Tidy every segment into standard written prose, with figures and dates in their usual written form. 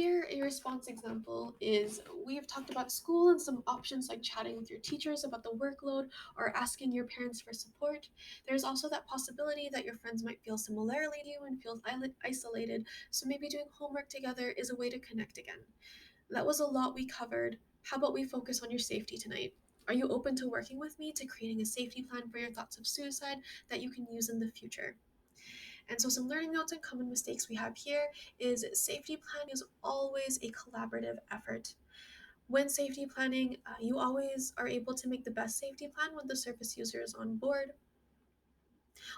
Here, a response example is we've talked about school and some options like chatting with your teachers about the workload or asking your parents for support. There's also that possibility that your friends might feel similarly to you and feel isolated, so maybe doing homework together is a way to connect again. That was a lot we covered. How about we focus on your safety tonight? Are you open to working with me to creating a safety plan for your thoughts of suicide that you can use in the future? And so, some learning notes and common mistakes we have here is safety planning is always a collaborative effort. When safety planning, you always are able to make the best safety plan when the service user is on board.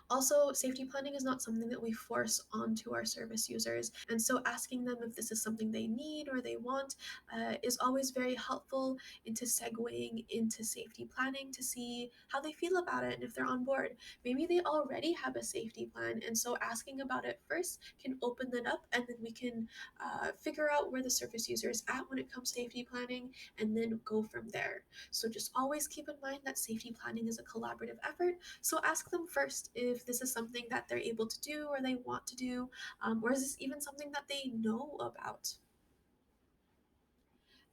Also, safety planning is not something that we force onto our service users. And so, asking them if this is something they need or they want is always very helpful into segueing into safety planning to see how they feel about it and if they're on board. Maybe they already have a safety plan. And so, asking about it first can open that up, and then we can figure out where the service user is at when it comes to safety planning and then go from there. So, just always keep in mind that safety planning is a collaborative effort, so ask them first if this is something that they're able to do or they want to do, or is this even something that they know about?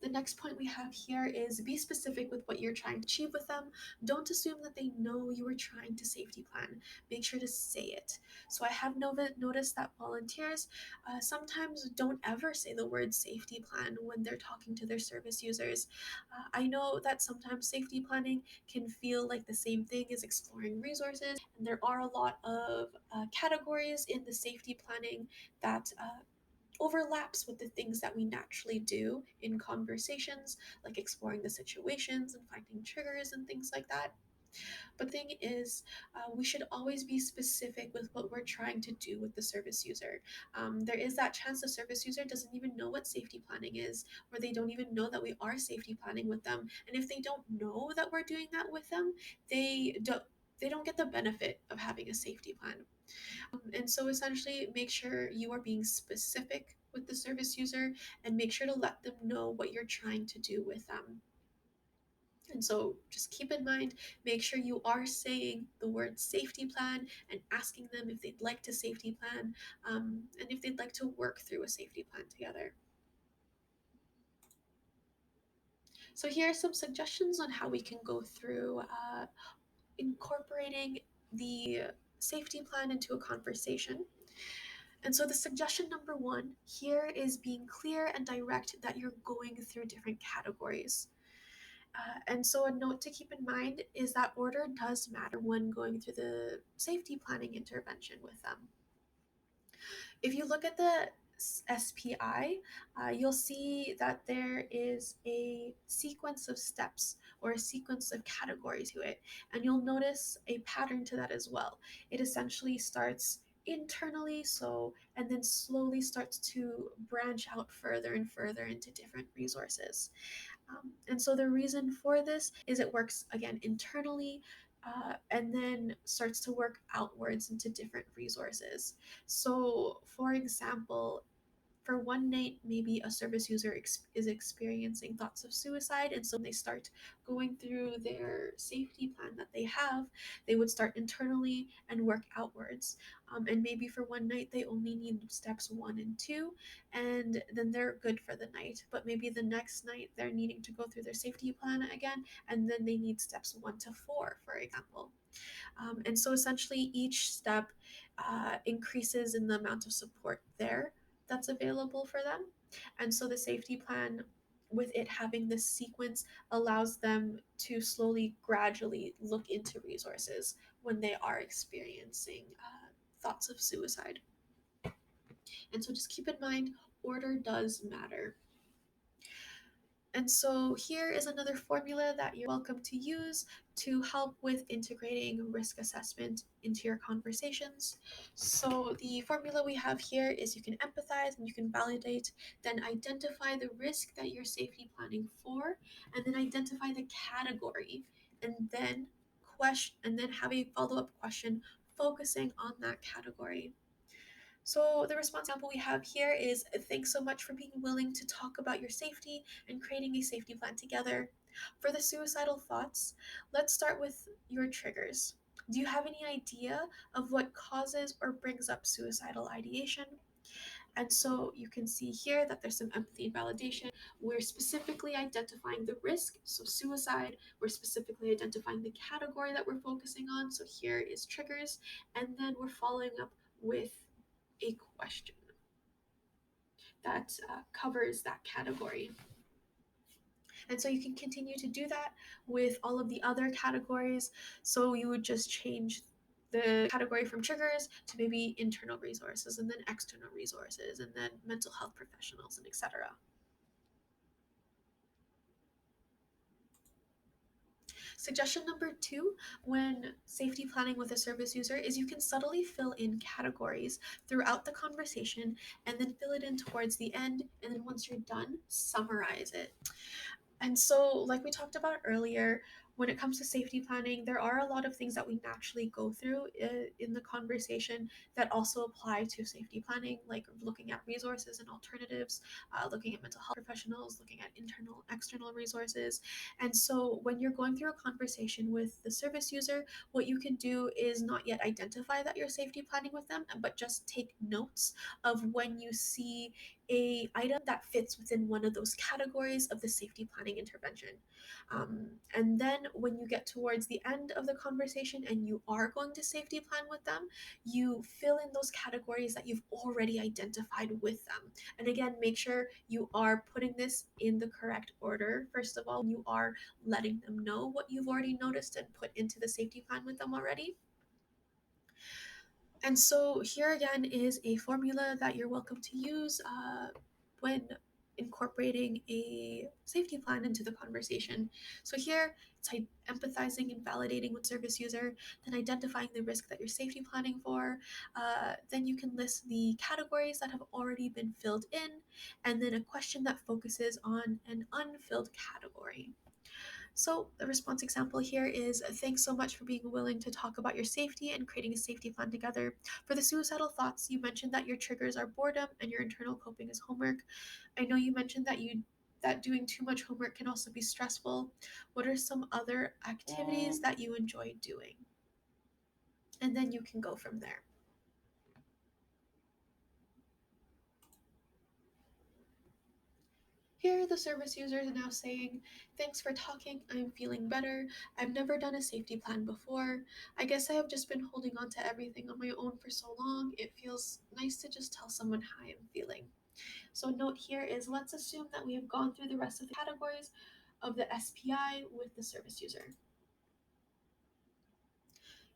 The next point we have here is be specific with what you're trying to achieve with them. Don't assume that they know you are trying to safety plan. Make sure to say it. So I have noticed that volunteers sometimes don't ever say the word safety plan when they're talking to their service users. I know that sometimes safety planning can feel like the same thing as exploring resources, and there are a lot of categories in the safety planning that overlaps with the things that we naturally do in conversations, like exploring the situations and finding triggers and things like that. But the thing is, we should always be specific with what we're trying to do with the service user. There is that chance the service user doesn't even know what safety planning is, or they don't even know that we are safety planning with them. And if they don't know that we're doing that with them, they don't get the benefit of having a safety plan. And so essentially, make sure you are being specific with the service user and make sure to let them know what you're trying to do with them. And so just keep in mind, make sure you are saying the word safety plan and asking them if they'd like to safety plan, and if they'd like to work through a safety plan together. So here are some suggestions on how we can go through incorporating the safety plan into a conversation. And so the suggestion number one here is being clear and direct that you're going through different categories. And so a note to keep in mind is that order does matter when going through the safety planning intervention with them. If you look at the SPI, you'll see that there is a sequence of steps or a sequence of categories to it. And you'll notice a pattern to that as well. It essentially starts internally, and then slowly starts to branch out further and further into different resources. And so the reason for this is it works again internally, and then starts to work outwards into different resources. So, for example, for one night, maybe a service user is experiencing thoughts of suicide, and so they start going through their safety plan that they have. They would start internally and work outwards. And maybe for one night, they only need steps one and two, and then they're good for the night. But maybe the next night, they're needing to go through their safety plan again, and then they need steps one to four, for example. And so essentially, each step increases in the amount of support there that's available for them. And so the safety plan, with it having this sequence, allows them to slowly, gradually look into resources when they are experiencing thoughts of suicide. And so just keep in mind, order does matter. And so here is another formula that you're welcome to use to help with integrating risk assessment into your conversations. So the formula we have here is you can empathize and you can validate, then identify the risk that you're safety planning for, and then identify the category, and then have a follow-up question focusing on that category. So the response example we have here is, thanks so much for being willing to talk about your safety and creating a safety plan together. For the suicidal thoughts, let's start with your triggers. Do you have any idea of what causes or brings up suicidal ideation? And so you can see here that there's some empathy and validation. We're specifically identifying the risk, so suicide. We're specifically identifying the category that we're focusing on, so here is triggers. And then we're following up with a question that covers that category. And so you can continue to do that with all of the other categories. So you would just change the category from triggers to maybe internal resources, and then external resources, and then mental health professionals, and etc. Suggestion number 2 when safety planning with a service user is you can subtly fill in categories throughout the conversation and then fill it in towards the end. And then once you're done, summarize it. And so, like we talked about earlier, when it comes to safety planning, there are a lot of things that we naturally go through in the conversation that also apply to safety planning, like looking at resources and alternatives, looking at mental health professionals, looking at internal, external resources. And so, when you're going through a conversation with the service user, what you can do is not yet identify that you're safety planning with them, but just take notes of when you see a item that fits within one of those categories of the safety planning intervention. And then when you get towards the end of the conversation and you are going to safety plan with them, you fill in those categories that you've already identified with them. And again, make sure you are putting this in the correct order. First of all, you are letting them know what you've already noticed and put into the safety plan with them already. And so here again is a formula that you're welcome to use when incorporating a safety plan into the conversation. So here it's empathizing and validating with service user, then identifying the risk that you're safety planning for. Then you can list the categories that have already been filled in, and then a question that focuses on an unfilled category. So the response example here is, thanks so much for being willing to talk about your safety and creating a safety plan together. For the suicidal thoughts, you mentioned that your triggers are boredom and your internal coping is homework. I know you mentioned that doing too much homework can also be stressful. What are some other activities that you enjoy doing? And then you can go from there. Here, the service user is now saying, thanks for talking, I'm feeling better. I've never done a safety plan before. I guess I have just been holding on to everything on my own for so long. It feels nice to just tell someone how I'm feeling. So note here is, let's assume that we have gone through the rest of the categories of the SPI with the service user.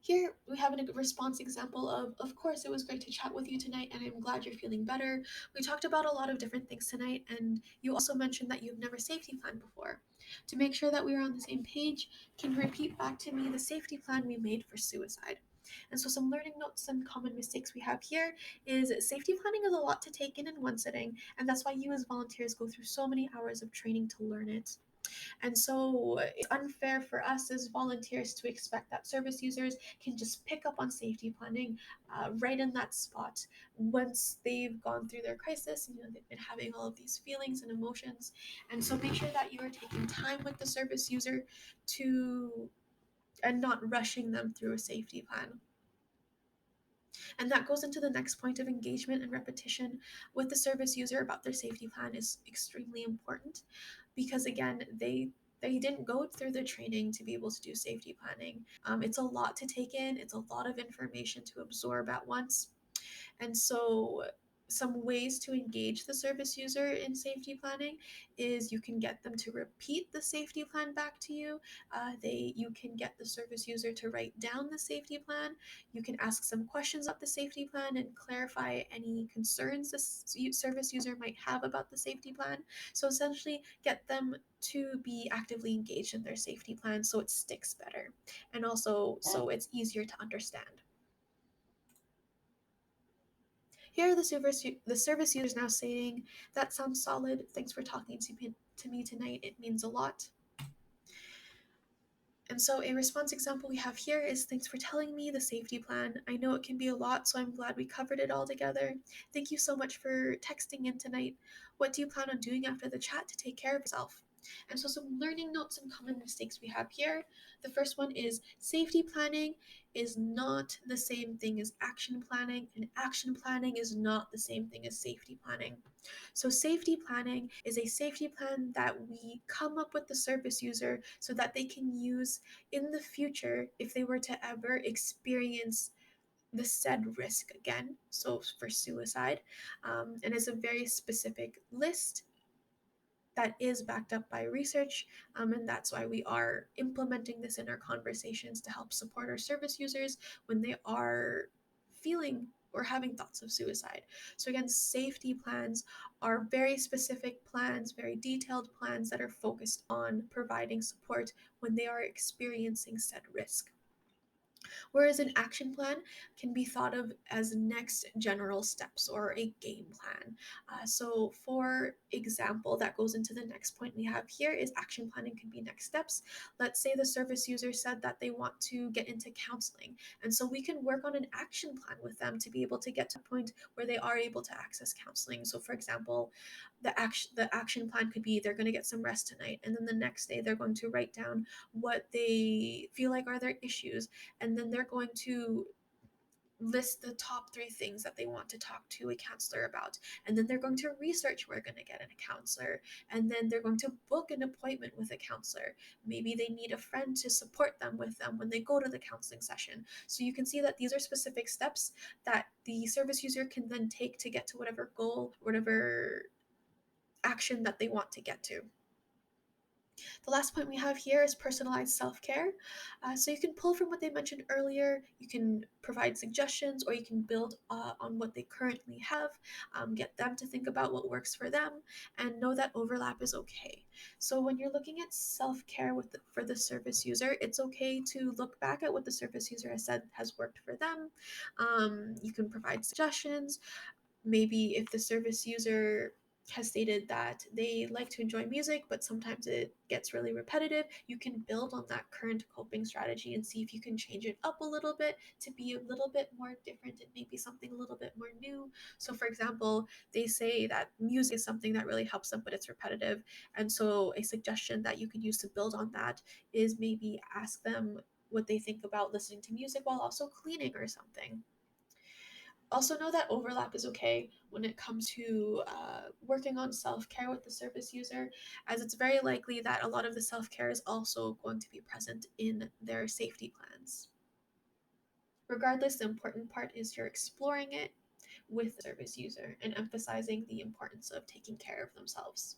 Here we have a response example of course, it was great to chat with you tonight and I'm glad you're feeling better. We talked about a lot of different things tonight, and you also mentioned that you've never safety planned before. To make sure that we are on the same page, can you repeat back to me the safety plan we made for suicide? And so some learning notes and common mistakes we have here is safety planning is a lot to take in one sitting, and that's why you as volunteers go through so many hours of training to learn it. And so it's unfair for us as volunteers to expect that service users can just pick up on safety planning right in that spot once they've gone through their crisis. They've been having all of these feelings and emotions. And so make sure that you are taking time with the service user to and not rushing them through a safety plan. And that goes into the next point of engagement and repetition with the service user about their safety plan is extremely important, because again, they didn't go through the training to be able to do safety planning. It's a lot to take in. It's a lot of information to absorb at once. And so some ways to engage the service user in safety planning is you can get them to repeat the safety plan back to you. You can get the service user to write down the safety plan. You can ask some questions about the safety plan and clarify any concerns the service user might have about the safety plan. So essentially get them to be actively engaged in their safety plan so it sticks better, and also so it's easier to understand. Here, the service user is now saying, that sounds solid. Thanks for talking to me tonight. It means a lot. And so a response example we have here is, thanks for telling me the safety plan. I know it can be a lot, so I'm glad we covered it all together. Thank you so much for texting in tonight. What do you plan on doing after the chat to take care of yourself? And so some learning notes and common mistakes we have here. The first one is safety planning is not the same thing as action planning, and action planning is not the same thing as safety planning. So safety planning is a safety plan that we come up with the service user so that they can use in the future if they were to ever experience the said risk again, so for suicide, and it's a very specific list that is backed up by research, and that's why we are implementing this in our conversations to help support our service users when they are feeling or having thoughts of suicide. So again, safety plans are very specific plans, very detailed plans that are focused on providing support when they are experiencing said risk. Whereas an action plan can be thought of as next general steps or a game plan. So, for example, that goes into the next point we have here is action planning can be next steps. Let's say the service user said that they want to get into counseling, and so we can work on an action plan with them to be able to get to a point where they are able to access counseling. So, for example, the action plan could be they're going to get some rest tonight, and then the next day they're going to write down what they feel like are their issues, and then they're going to list the top three things that they want to talk to a counselor about, and then they're going to research where they're going to get a counselor, and then they're going to book an appointment with a counselor. Maybe they need a friend to support them with them when they go to the counseling session. So you can see that these are specific steps that the service user can then take to get to whatever goal, whatever action that they want to get to. The last point we have here is personalized self-care. So you can pull from what they mentioned earlier, you can provide suggestions, or you can build on what they currently have, get them to think about what works for them, and know that overlap is okay. So when you're looking at self-care for the service user, it's okay to look back at what the service user has said has worked for them. You can provide suggestions. Maybe if the service user has stated that they like to enjoy music, but sometimes it gets really repetitive, you can build on that current coping strategy and see if you can change it up a little bit to be a little bit more different and maybe something a little bit more new. So, for example, they say that music is something that really helps them, but it's repetitive. And so, a suggestion that you can use to build on that is maybe ask them what they think about listening to music while also cleaning or something. Also, know that overlap is okay when it comes to working on self-care with the service user, as it's very likely that a lot of the self-care is also going to be present in their safety plans. Regardless, the important part is you're exploring it with the service user and emphasizing the importance of taking care of themselves.